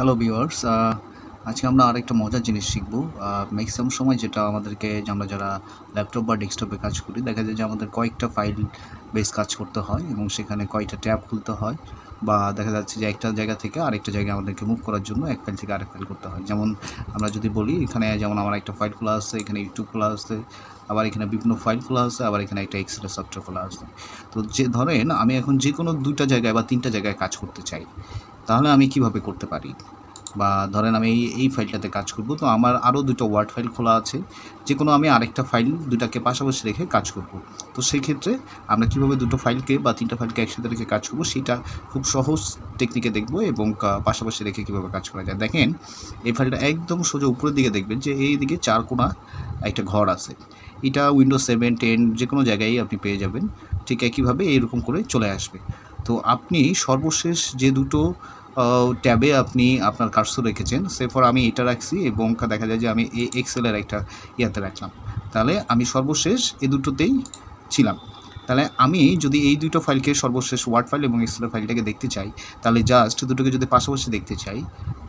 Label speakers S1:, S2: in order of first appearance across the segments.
S1: Hello viewers, আজকে আমরা আরেকটা মজার জিনিস শিখব। ম্যাক্সিমাম সময় যেটা আমাদেরকে যে আমরা যারা ল্যাপটপ বা ডেস্কটপে কাজ করি, দেখা যায় যে আমাদের কয়েকটা ফাইল বেস কাজ করতে হয় এবং সেখানে কয়েকটা ট্যাব খুলতে হয়, বা দেখা যাচ্ছে যে একটা জায়গা থেকে আরেকটা জায়গায় আমাদেরকে মুভ করার জন্য এক ফাইল থেকে আরেক ফাইল করতে হয়। যেমন আমরা যদি বলি, এখানে যেমন আমার একটা ফাইল খোলা আছে, এখানে ইউটিউব খোলা আছে, আবার এখানে বিভিন্ন ফাইল খোলা আছে, আবার এখানে একটা এক্সেলের সফটওয়্যার খোলা আছে। তো যে ধরেন আমি এখন যে কোনো দুইটা জায়গায় বা তিনটা জায়গায় কাজ করতে চাই, তাহলে আমি কিভাবে করতে পারি? বা ধরেন আমি এই ফাইলটাতে কাজ করব, তো আমার আরও দুটো ওয়ার্ড ফাইল খোলা আছে, যে কোনো আমি আরেকটা ফাইল দুটাকে পাশাপাশি রেখে কাজ করব। তো সেই ক্ষেত্রে আমরা কীভাবে দুটো ফাইলকে বা তিনটা ফাইলকে একসাথে রেখে কাজ করব, সেটা খুব সহজ টেকনিকে দেখব এবং পাশাপাশি রেখে কীভাবে কাজ করা যায়। দেখেন, এই ফাইলটা একদম সোজা উপরের দিকে দেখবেন যে এই দিকে চার কোণা একটা ঘর আছে। এটা উইন্ডোজ 7, 10 যে কোনো জায়গায় আপনি পেয়ে যাবেন। ঠিক একইভাবে এইরকম করে চলে আসবে। তো আপনি সর্বশেষ যে দুটো ট্যাবে আপনি আপনার কার্সর রেখেছেন, ফর আমি এটা রাখছি এবং দেখা যায় যে আমি এক্সেলের একটা ইয়াতে রাখলাম। তাহলে আমি সর্বশেষ এই দুটোতেই ছিলাম। তাহলে আমি যদি এই দুটো ফাইলকে সর্বশেষ ওয়ার্ড ফাইল এবং এক্সেলের ফাইলটাকে দেখতে চাই, তাহলে জাস্ট দুটোকে যদি পাশাপাশি দেখতে চাই,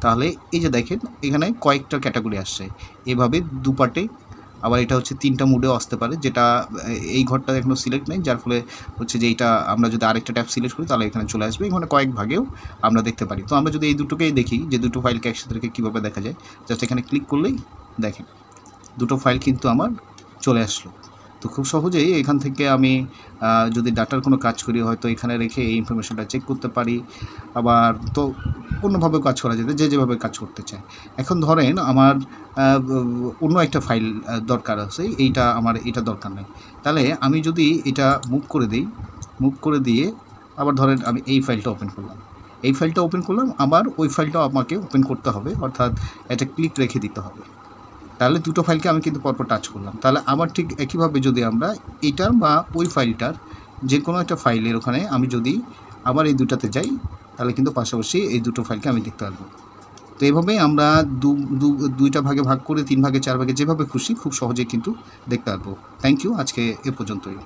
S1: তাহলে এই যে দেখেন এখানে কয়েকটা ক্যাটাগরি আসছে এভাবে দুপাটে। আবার এটা হচ্ছে তিনটা মুডেও আসতে পারে, যেটা এই ঘরটা এখনও সিলেক্ট নেই, যার ফলে হচ্ছে যে এইটা আমরা যদি আরেকটা ট্যাব সিলেক্ট করি তাহলে এখানে চলে আসবে। এখানে কয়েক ভাগেও আমরা দেখতে পারি। তো আমরা যদি এই দুটোকেই দেখি যে দুটো ফাইলকে একসাথে রেখে কীভাবে দেখা যায়, জাস্ট এখানে ক্লিক করলেই দেখেন দুটো ফাইল কিন্তু আমার চলে আসলো। তো খুব সহজেই এখান থেকে আমি যদি ডাটার কোনো কাজ করি, হয়তো এখানে রেখে এই ইনফরমেশনটা চেক করতে পারি। আবার তো অন্যভাবেও কাজ করা যেতে, যে যেভাবে কাজ করতে চায়। এখন ধরেন আমার অন্য একটা ফাইল দরকার আছে, আমার এটা দরকার নেই। তাহলে আমি যদি এটা মুভ করে দিই, মুভ করে দিয়ে আবার ধরেন আমি এই ফাইলটা ওপেন করলাম, আবার ওই ফাইলটাও আমাকে ওপেন করতে হবে, অর্থাৎ একটা ক্লিক রেখে দিতে হবে। তাহলে দুটো ফাইলকে আমি কিন্তু পরপর টাচ করলাম। তাহলে আবার ঠিক একইভাবে যদি আমরা এইটার বা ওই ফাইলটার যে কোনো একটা ফাইলের ওখানে আমি যদি আবার এই দুটাতে যাই, তাহলে কিন্তু পাশাপাশি এই দুটো ফাইলকে আমি দেখতে পারবো। তো এইভাবেই আমরা দুইটা ভাগে ভাগ করে, তিন ভাগে, চার ভাগে, যেভাবে খুশি খুব সহজেই কিন্তু দেখতে পারবো। থ্যাংক ইউ, আজকে এ পর্যন্তই।